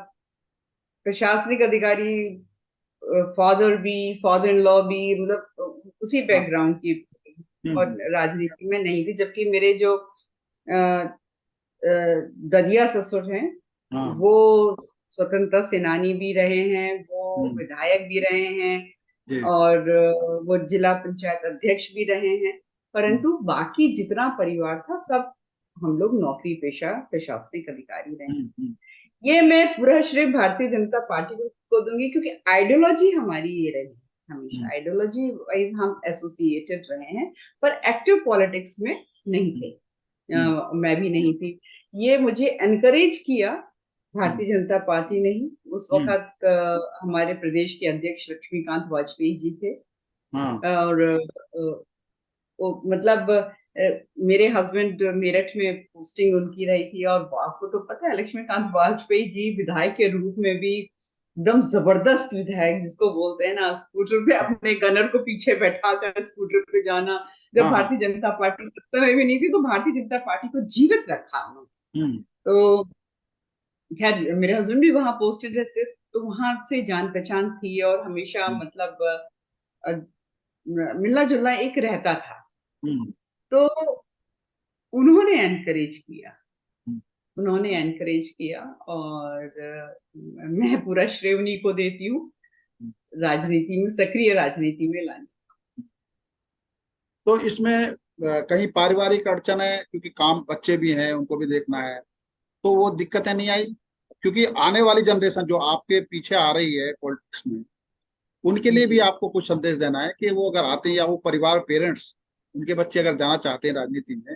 प्रशासनिक अधिकारी, फादर इन लॉ भी, मतलब उसी हाँ। बैकग्राउंड की। और हम्म। राजनीति में नहीं थी, जबकि मेरे जो अ, ददिया ससुर हैं, हाँ। वो स्वतंत्रता सेनानी भी रहे हैं, वो हम्म। विधायक भी रहे हैं, जी। और वो जिला पंचायत अध्यक्ष भी रहे हैं। हम्म। परंतु बाकी जितना परिवार था, सब हम लोग नौकरी पेशा प्रशासनिक अधिकारी रहे हैं। हम्म। ये मैं पूरा श्रेय भारतीय जनता पार्टी को दूंगी, क्योंकि आइडियोलॉजी हमारी ये रही। हमेशा हम्म। आइडियोलॉजी वाइज हम एसोसिएटेड रहे हैं, पर एक्टिव पॉलिटिक्स में नहीं थे। हम्म। मैं भी नहीं थी। ये मुझे एनकरेज किया हम्म। भारतीय जनता पार्टी ने ही। उस हम्म। वक्त हमारे प्रदेश के अध्यक्ष लक्ष्मीकांत वाजपेयी जी थे। हाँ। और मतलब मेरे हस्बैंड मेरठ में पोस्टिंग उनकी रही थी, और आपको तो पता है लक्ष्मीकांत वाजपेयी जी विधायक के रूप में भी एकदम जबरदस्त विधायक जिसको बोलते हैं ना, स्कूटर पे अपने गनर को पीछे बैठा कर स्कूटर पे जाना। जब हाँ। हाँ। भारतीय जनता पार्टी सत्ता में भी नहीं थी, तो भारतीय जनता पार्टी को जीवित रखा उन्होंने। हम्म। तो खैर मेरे हस्बैंड भी वहां पोस्टेड रहते, तो वहां से जान पहचान थी, और हमेशा हम्म। मतलब मिलना जुलना एक रहता था। हम्म। तो उन्होंने एनकरेज किया। उन्होंने एनकरेज किया, और मैं पूरा श्रेय उन्हीं को देती हूँ राजनीति में, सक्रिय राजनीति में लाने। तो इसमें कहीं पारिवारिक अड़चन है, क्योंकि काम बच्चे भी हैं, उनको भी देखना है, तो वो दिक्कतें नहीं आई? क्योंकि आने वाली जनरेशन जो आपके पीछे आ रही है पॉलिटिक्स में, उनके लिए भी जी, आपको कुछ संदेश देना है कि वो अगर आते हैं, या वो परिवार, पेरेंट्स, उनके बच्चे अगर जाना चाहते हैं राजनीति में,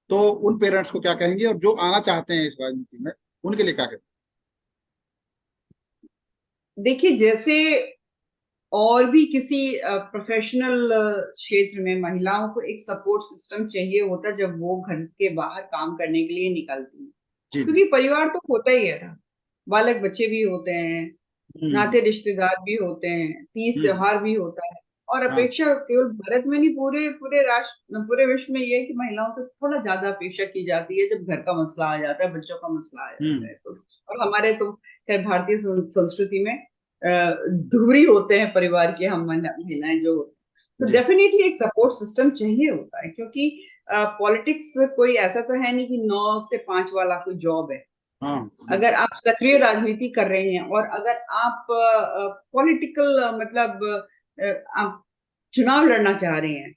तो उन पेरेंट्स को क्या कहेंगे, और जो आना चाहते हैं इस राजनीति में, उनके लिए क्या कहेंगे? देखिए, जैसे और भी किसी प्रोफेशनल क्षेत्र में महिलाओं को एक सपोर्ट सिस्टम चाहिए होता जब वो घर के बाहर काम करने के लिए निकलती हैं, जी जी। क्योंकि परिवार तो होता ही है ना, बालक बच्चे भी होते हैं, हम्म नाते रिश्तेदार भी होते हैं, तीज हम्म। त्योहार भी होता है। और हाँ। अपेक्षा केवल भारत में नहीं, पूरे पूरे राष्ट्र, पूरे विश्व में ये है कि महिलाओं से थोड़ा ज्यादा अपेक्षा की जाती है जब घर का मसला आ जाता है, बच्चों का मसला आ जाता हम्म। है तो। और हमारे तो खैर भारतीय संस्कृति में ध्रुवी होते हैं परिवार के हम महिलाएं जो, तो जी। डेफिनेटली एक सपोर्ट सिस्टम चाहिए होता है, क्योंकि पॉलिटिक्स कोई ऐसा तो है नहीं कि 9 से 5 वाला कोई जॉब है। हाँ। अगर आप सक्रिय राजनीति कर रहे हैं और अगर आप पॉलिटिकल मतलब आप चुनाव लड़ना चाह रहे हैं,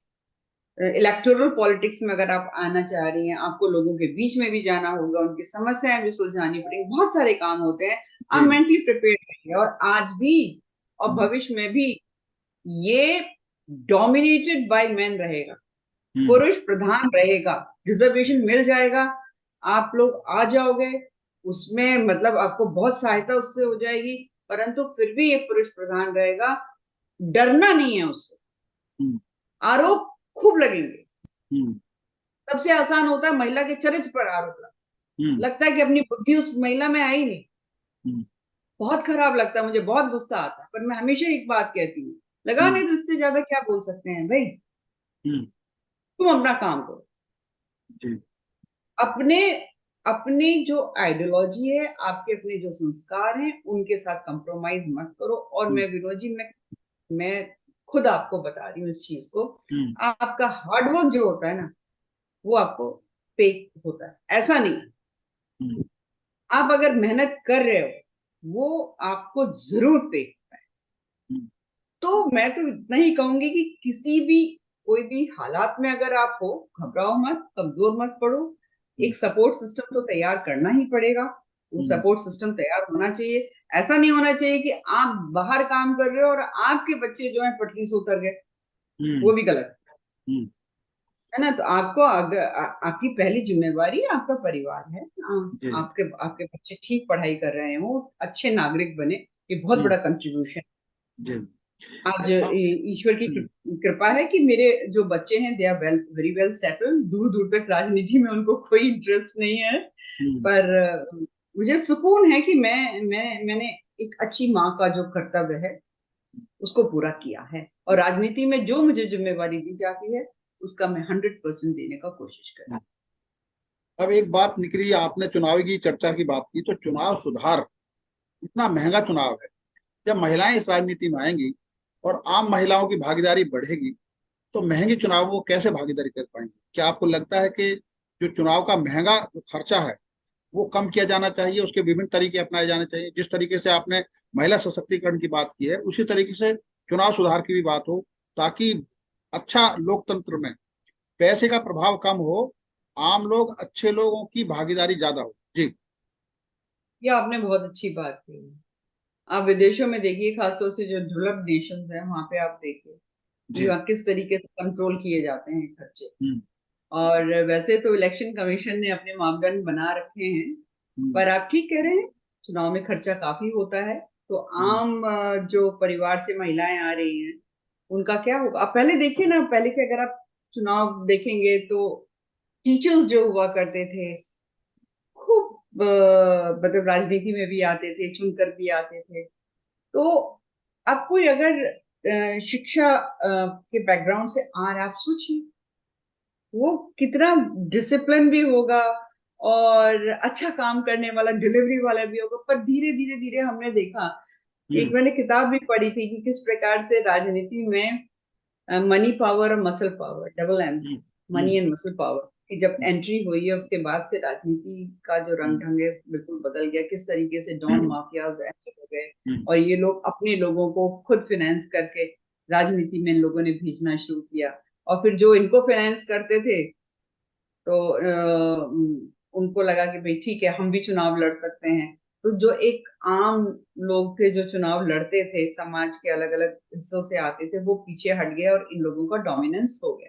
इलेक्टोरल पॉलिटिक्स में अगर आप आना चाह रही हैं, आपको लोगों के बीच में भी जाना होगा, उनकी समस्याएं भी सुलझानी पड़ेंगी, बहुत सारे काम होते हैं। आप जी। मेंटली प्रिपेयर रहिए, और आज भी और हम्म भविष्य में भी ये डोमिनेटेड बाय मेन रहेगा, हम्म पुरुष प्रधान रहेगा। रिजर्वेशन मिल जाएगा, आप लोग आ जाओगे उसमें, मतलब आपको बहुत सहायता उससे हो जाएगी, परंतु फिर भी ये पुरुष प्रधान रहेगा। डरना नहीं है उससे, हम्म आरोप खूब लगेंगे। हम्म सबसे आसान होता है महिला के चरित्र पर आरोप हम्म लगता है कि अपनी बुद्धि उस महिला में आई नहीं। हम्म बहुत खराब लगता है, मुझे बहुत गुस्सा आता है, पर मैं हमेशा एक बात कहती हूँ, लगा हम्म नहीं तो इससे ज्यादा क्या बोल सकते हैं भाई, हम्म। तुम अपना काम करो। जी। अपने अपनी जो आइडियोलॉजी है, आपके अपने जो संस्कार हैं, उनके साथ कंप्रोमाइज मत करो। और हम्म मैं विनोद जी, मैं खुद आपको बता रही हूँ इस चीज को, हम्म आपका हार्डवर्क जो होता है ना, वो आपको पे होता है, ऐसा नहीं। हम्म आप अगर मेहनत कर रहे हो, वो आपको जरूर पे। हम्म तो मैं तो इतना ही कहूंगी कि किसी भी कोई भी हालात में अगर आप हो, घबराओ मत, कमजोर मत पड़ो। हम्म एक सपोर्ट सिस्टम तो तैयार करना ही पड़ेगा, वो हम्म सपोर्ट सिस्टम तैयार होना चाहिए। ऐसा नहीं होना चाहिए कि आप बाहर काम कर रहे हो और आपके बच्चे जो है पटरी से उतर गए, वो हम्म भी गलत हम्म। है ना। तो आपको आपकी पहली जिम्मेवारी आपका परिवार है। जी आपके बच्चे ठीक पढ़ाई कर रहे हो, अच्छे नागरिक बने, ये बहुत जी बड़ा कंट्रीब्यूशन। जी। आज अब ईश्वर की कृपा है कि मेरे जो बच्चे हैं they are very well settled, दूर दूर तक राजनीति में उनको कोई इंटरेस्ट नहीं है। हम्म पर मुझे सुकून है कि मैंने एक अच्छी माँ का जो कर्तव्य है उसको पूरा किया है, और राजनीति में जो मुझे जिम्मेवारी दी जाती है उसका मैं 100% देने का कोशिश कर। अब एक बात निकली, आपने चुनाव की चर्चा की बात की, तो चुनाव सुधार, इतना महंगा चुनाव है, जब महिलाएं इस राजनीति में आएंगी और आम महिलाओं की भागीदारी बढ़ेगी, तो महंगे चुनाव वो कैसे भागीदारी कर पाएंगे? क्या आपको लगता है कि जो चुनाव का महंगा जो खर्चा है, वो कम किया जाना चाहिए, उसके विभिन्न तरीके अपनाए जाने चाहिए? जिस तरीके से आपने महिला सशक्तिकरण की बात की है, उसी तरीके से चुनाव सुधार की भी बात हो, ताकि अच्छा लोकतंत्र में पैसे का प्रभाव कम हो, आम लोग, अच्छे लोगों की भागीदारी ज्यादा हो। जी ये आपने बहुत अच्छी बात की। आप विदेशों में देखिए, खासतौर से जो डेवलप्ड नेशंस हैं वहां पे आप देखिए कि जी। वहाँ किस तरीके से कंट्रोल किए जाते हैं खर्चे। हम्म और वैसे तो इलेक्शन कमीशन ने अपने मापदंड बना रखे हैं, हम्म पर आप ठीक कह रहे हैं, चुनाव में खर्चा काफी होता है। तो हम्म आम जो परिवार से महिलाएं आ रही हैं, उनका क्या होगा? आप पहले देखिए ना, पहले के अगर आप चुनाव देखेंगे तो टीचर्स जो हुआ करते थे, खूब मतलब राजनीति में भी आते थे, चुनकर भी आते थे। तो आप कोई अगर शिक्षा के बैकग्राउंड से आ रहा है, आप सोचिए वो कितना डिसिप्लिन भी होगा और अच्छा काम करने वाला, डिलीवरी वाला भी होगा। पर धीरे धीरे धीरे हमने देखा, एक हम्म मैंने किताब भी पढ़ी थी कि किस प्रकार से राजनीति में मनी पावर और muscle power, double M, hmm money hmm and muscle power, कि जब एंट्री हुई है उसके बाद से राजनीति का जो रंग ढंग है बिल्कुल बदल गया। किस तरीके से डॉन माफियाज एंटर हो गए और ये लोग अपने लोगों को खुद फाइनेंस करके राजनीति में इन लोगों ने भेजना शुरू किया। और फिर जो इनको फाइनेंस करते थे तो उनको लगा कि भाई ठीक है, हम भी चुनाव लड़ सकते हैं। तो जो एक आम लोग थे जो चुनाव लड़ते थे, समाज के अलग अलग हिस्सों से आते थे, वो पीछे हट गए और इन लोगों का डोमिनेंस हो गया।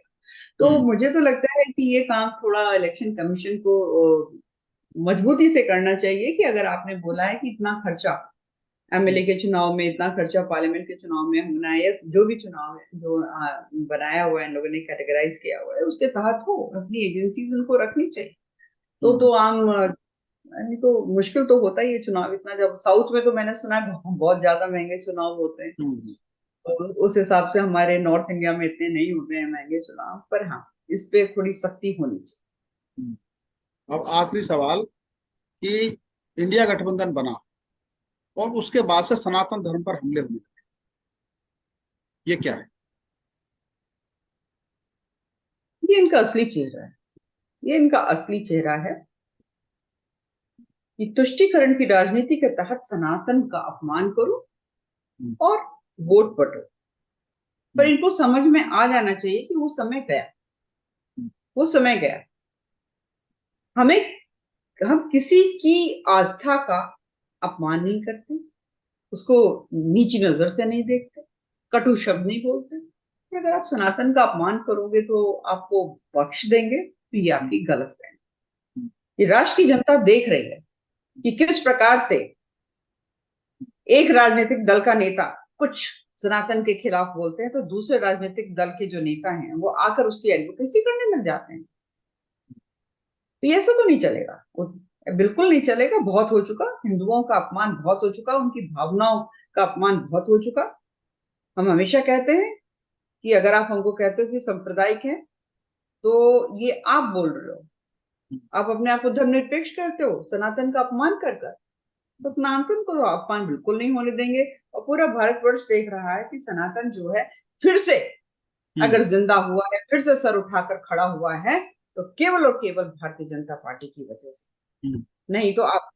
तो मुझे तो लगता है कि ये काम थोड़ा इलेक्शन कमीशन को मजबूती से करना चाहिए कि अगर आपने बोला है कि इतना खर्चा एमएलए के चुनाव में, इतना खर्चा पार्लियामेंट के चुनाव में होना है, या जो भी चुनाव है जो बनाया हुआ है इन लोगों ने, कैटेगराइज किया हुआ है, उसके तहत हो अपनी एजेंसीज उनको रखनी चाहिए। तो आम नहीं तो मुश्किल तो होता ही है चुनाव इतना। जब साउथ में तो मैंने सुना है बहुत ज्यादा महंगे चुनाव होते हैं, तो उस हिसाब से हमारे नॉर्थ इंडिया में इतने नहीं होते हैं महंगे चुनाव। पर हाँ, इस पे थोड़ी सख्ती होनी चाहिए। अब आखिरी सवाल कि इंडिया गठबंधन बना और उसके बाद से सनातन धर्म पर हमले होने लगे, ये क्या है? ये इनका असली चेहरा है। ये इनका असली चेहरा है कि तुष्टीकरण की राजनीति के तहत सनातन का अपमान करो और वोट बटो। पर इनको समझ में आ जाना चाहिए कि वो समय गया, वो समय गया। हम किसी की आस्था का अपमान नहीं करते, उसको नीची नजर से नहीं देखते, कटु शब्द नहीं बोलते। पर अगर आप सनातन का अपमान करोगे तो आपको बख्श देंगे, तो ये आपकी गलत है। ये राष्ट्र की जनता देख रही है कि किस प्रकार से एक राजनीतिक दल का नेता कुछ सनातन के खिलाफ बोलते हैं तो दूसरे राजनीतिक दल के जो नेता हैं वो आकर उसकी एडवोकेसी करने लग जाते हैं। तो ये ऐसा तो नहीं चलेगा, बिल्कुल नहीं चलेगा। बहुत हो चुका, हिंदुओं का अपमान बहुत हो चुका, उनकी भावनाओं का अपमान बहुत हो चुका। हम हमेशा कहते हैं कि अगर आप हमको कहते हो कि सांप्रदायिक है तो ये आप बोल रहे हो, आप अपने आप को धर्मनिरपेक्ष करते हो सनातन का अपमान कर कर। तो सनातन को अपमान बिल्कुल नहीं होने देंगे। और पूरा भारतवर्ष देख रहा है कि सनातन जो है फिर से अगर जिंदा हुआ है, फिर से सर उठाकर खड़ा हुआ है, तो केवल और केवल भारतीय जनता पार्टी की वजह से। नहीं तो आप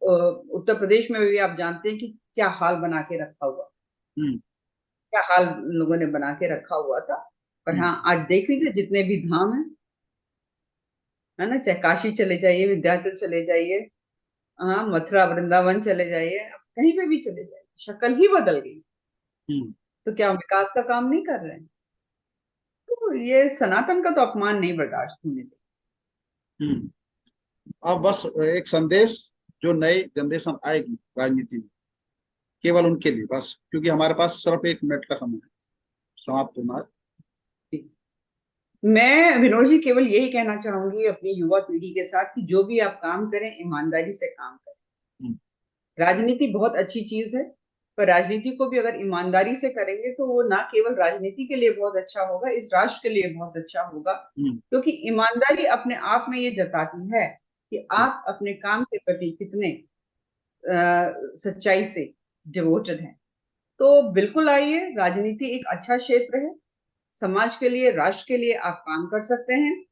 उत्तर प्रदेश में भी आप जानते हैं कि क्या हाल बना के रखा हुआ, क्या हाल लोगों ने बना के रखा हुआ था। पर हाँ, आज देख लीजिए जितने भी धाम है ना, चाहे काशी चले जाइए, विंध्याचल चले जाइए, हाँ मथुरा वृंदावन चले जाइए, कहीं पे भी चले जाइए, शक्ल ही बदल गई। तो क्या विकास का काम नहीं कर रहे हैं? तो ये सनातन का तो अपमान नहीं बर्दाश्त होने दें। अब बस एक संदेश, जो नई जनरेशन आएगी राजनीति में, केवल उनके लिए बस, क्योंकि हमारे पास सिर्फ 1 मिनट का समय है, समाप्त होना है। मैं विनोद जी केवल यही कहना चाहूंगी अपनी युवा पीढ़ी के साथ कि जो भी आप काम करें ईमानदारी से काम करें। राजनीति बहुत अच्छी चीज है, पर राजनीति को भी अगर ईमानदारी से करेंगे तो वो ना केवल राजनीति के लिए बहुत अच्छा होगा, इस राष्ट्र के लिए बहुत अच्छा होगा। क्योंकि ईमानदारी अपने आप में ये जताती है कि आप अपने काम के प्रति कितने सच्चाई से डिवोटेड हैं। तो बिल्कुल आइए, राजनीति एक अच्छा क्षेत्र है, समाज के लिए, राष्ट्र के लिए आप काम कर सकते हैं।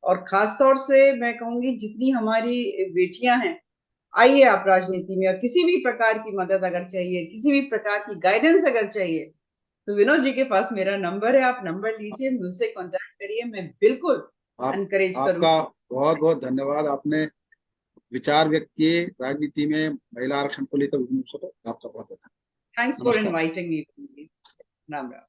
और खास तौर से मैं कहूंगी जितनी हमारी बेटियां हैं, आइए आप राजनीति में। और किसी भी प्रकार की मदद अगर चाहिए, किसी भी प्रकार की गाइडेंस अगर चाहिए, तो विनोद जी के पास मेरा नंबर है, आप नंबर लीजिए, मुझसे कांटेक्ट करिए, मैं बिल्कुल एनकरेज करूंगा। आपका बहुत बहुत धन्यवाद, आपने विचार व्यक्त किए राजनीति में महिला आरक्षण को लेकर। आपका बहुत बहुत thanks for inviting me. Ram Ram.